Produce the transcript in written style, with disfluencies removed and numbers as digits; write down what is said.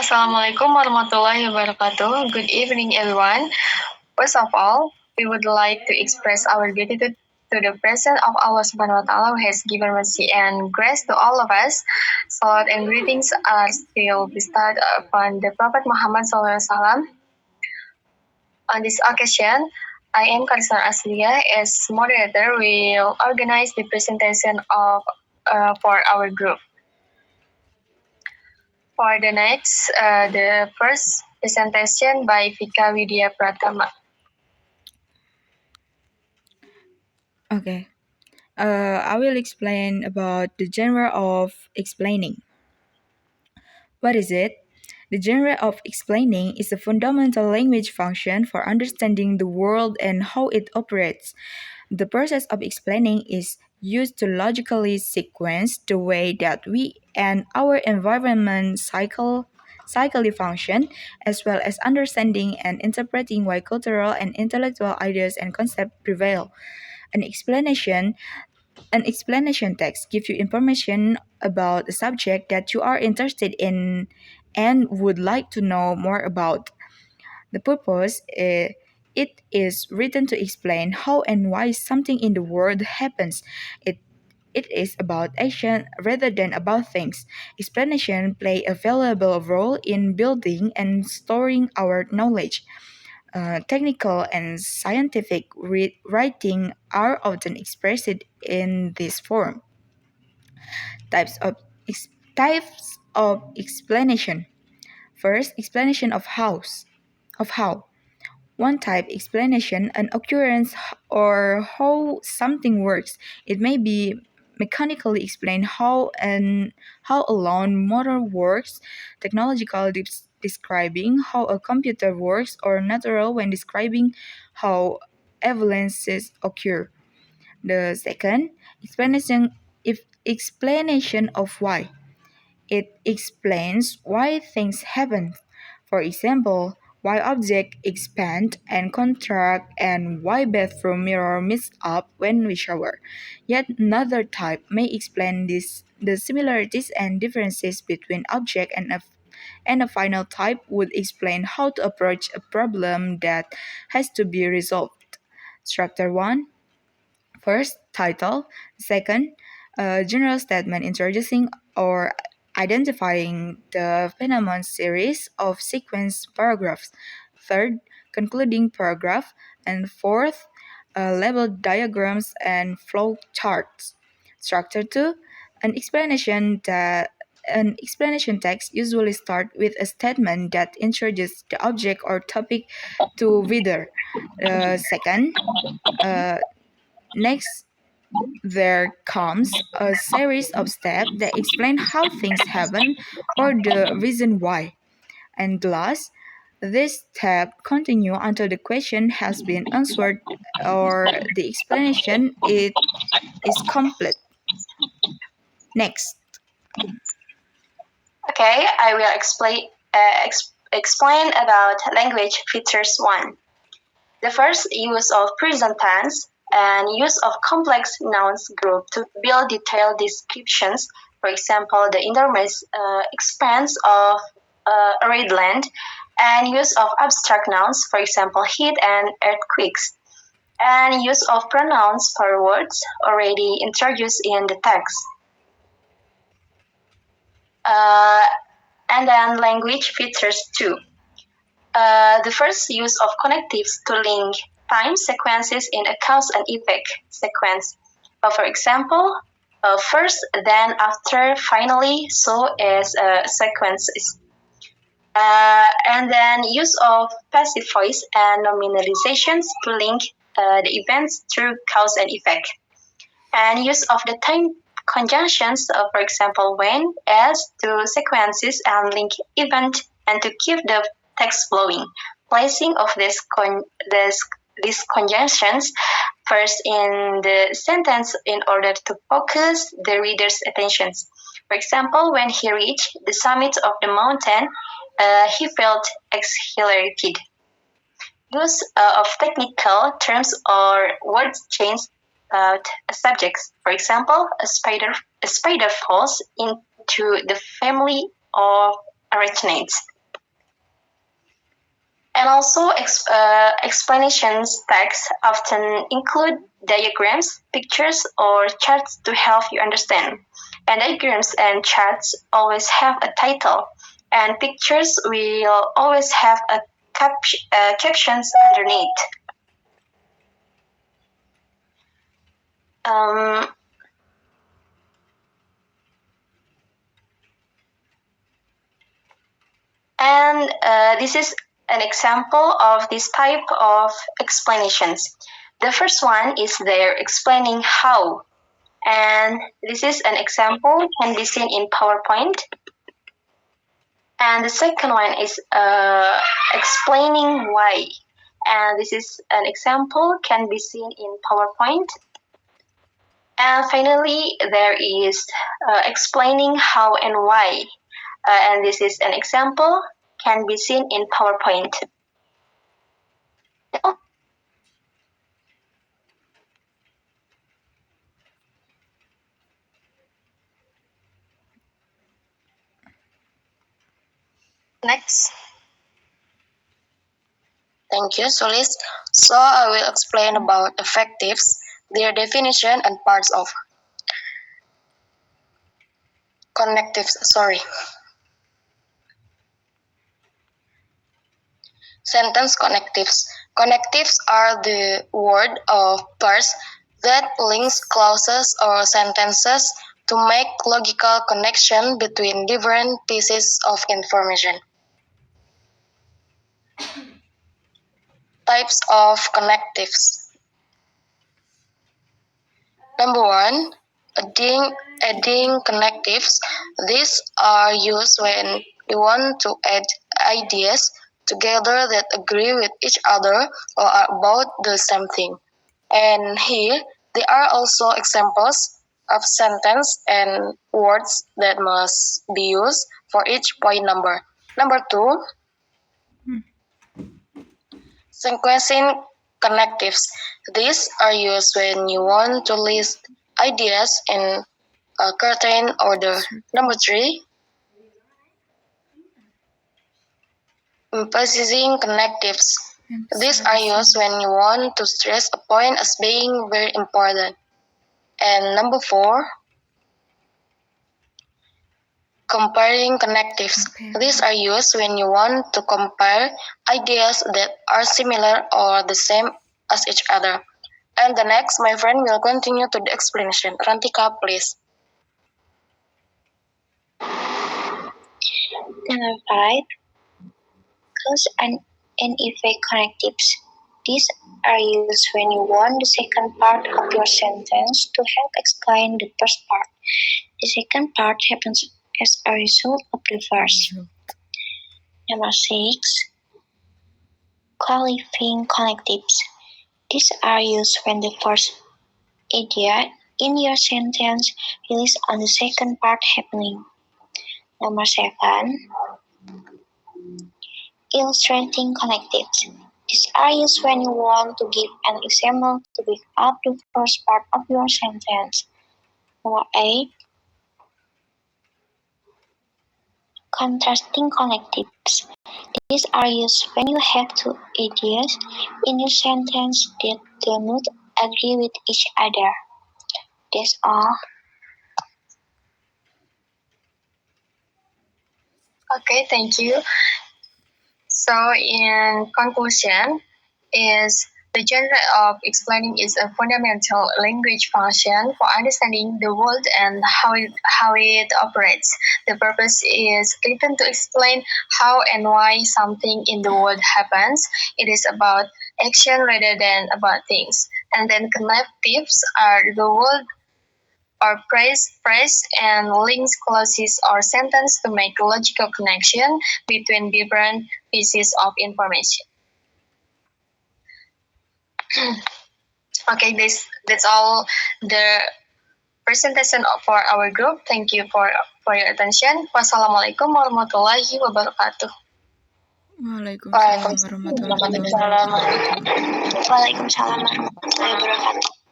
Assalamualaikum warahmatullahi wabarakatuh. Good evening, everyone. First of all, we would like to express our gratitude to the presence of Allah Subhanahu wa Taala who has given mercy and grace to all of us. Salat and greetings are still bestowed upon the Prophet Muhammad SAW. On this occasion, I am Nurasriyah as moderator. Will organize the presentation of for our group. For the next, the first presentation by Vica Widia Pratama. Okay. I will explain about the genre of explaining. What is it? The genre of explaining is a fundamental language function for understanding the world and how it operates. The process of explaining is used to logically sequence the way that we and our environment cyclically function, as well as understanding and interpreting why cultural and intellectual ideas and concepts prevail. An explanation An explanation text gives you information about a subject that you are interested in and would like to know more about. The purpose it is written to explain how and why something in the world happens. It it is about action rather than about things. Explanation play a valuable role in building and storing our knowledge. Technical and scientific writing are often expressed in this form. Types of types of explanation. First, explanation of how. One type explanation an occurrence or how something works. It may be mechanically explain how a lawn motor works, technological describing how a computer works, or natural when describing how avalanches occur. The second explanation of why. It explains why things happen. For example, why objects expand and contract and why bathroom mirror mix up when we shower. Yet another type may explain the similarities and differences between object and a final type would explain how to approach a problem that has to be resolved. Structure 1. First, title. Second, a general statement introducing or identifying the phenomenon series of sequence paragraphs. Third, concluding paragraph. And fourth, label diagrams and flow charts. Structure 2, an explanation that an explanation text usually starts with a statement that introduces the object or topic to reader. Second, uh, next there comes a series of steps that explain how things happen or the reason why. And last, this step continue until the question has been answered or the explanation it is complete. Next. Okay, I will explain about language features 1. The first, use of present tense and use of complex nouns group to build detailed descriptions. For example, the enormous expanse of arid land, and use of abstract nouns, for example, heat and earthquakes, and use of pronouns for words already introduced in the text. And then language features 2. The first, use of connectives to link time sequences in a cause and effect sequence. For example, first, then, after, finally, so as sequences. And then use of passive voice and nominalizations to link the events through cause and effect. And use of the time conjunctions, for example, when, as, to sequences and link event, and to keep the text flowing. Placing of these conjunctions first in the sentence in order to focus the reader's attention. For example, when he reached the summit of the mountain, he felt exhilarated. Use of technical terms or word change about subjects. For example, a spider falls into the family of arachnids. And also, explanations texts often include diagrams, pictures, or charts to help you understand. And diagrams and charts always have a title, and pictures will always have a captions underneath. Um, and this is an example of this type of explanations. The first one is they're explaining how, and this is an example can be seen in PowerPoint. And the second one is explaining why, and this is an example can be seen in PowerPoint. And finally, there is explaining how and why, and this is an example can be seen in PowerPoint. Next. Thank you, Sulis. So I will explain about effectives, their definition, and parts of connectives. Sentence connectives. Connectives are the word of pairs that links clauses or sentences to make logical connection between different pieces of information. Types of connectives. Number one, adding connectives. These are used when you want to add ideas together that agree with each other or are about the same thing. And here, there are also examples of sentence and words that must be used for each point number. Number two, sequencing connectives. These are used when you want to list ideas in a certain order. Number three, emphasizing connectives. These are used when you want to stress a point as being very important. And number four, comparing connectives. These are used when you want to compare ideas that are similar or the same as each other. And the next, my friend will continue to the explanation. Rantika, please. Number five, cause and effect connectives. These are used when you want the second part of your sentence to help explain the first part. The second part happens as a result of the first. Number six, qualifying connectives. These are used when the first idea in your sentence relies on the second part happening. Number seven, illustrating connectives. These are used when you want to give an example to back up the first part of your sentence. Number eight, contrasting connectives. These are used when you have two ideas in your sentence that do not agree with each other. That's all. Okay, thank you. So in conclusion, is the genre of explaining is a fundamental language function for understanding the world and how it operates. The purpose is written to explain how and why something in the world happens. It is about action rather than about things. And then connectives are the word or phrase and links clauses or sentence to make a logical connection between different pieces of information. Okay, that's all the presentation for our group. Thank you for your attention. Wassalamualaikum warahmatullahi wabarakatuh. Waalaikumsalam warahmatullahi wabarakatuh. Waalaikumsalam warahmatullahi wabarakatuh.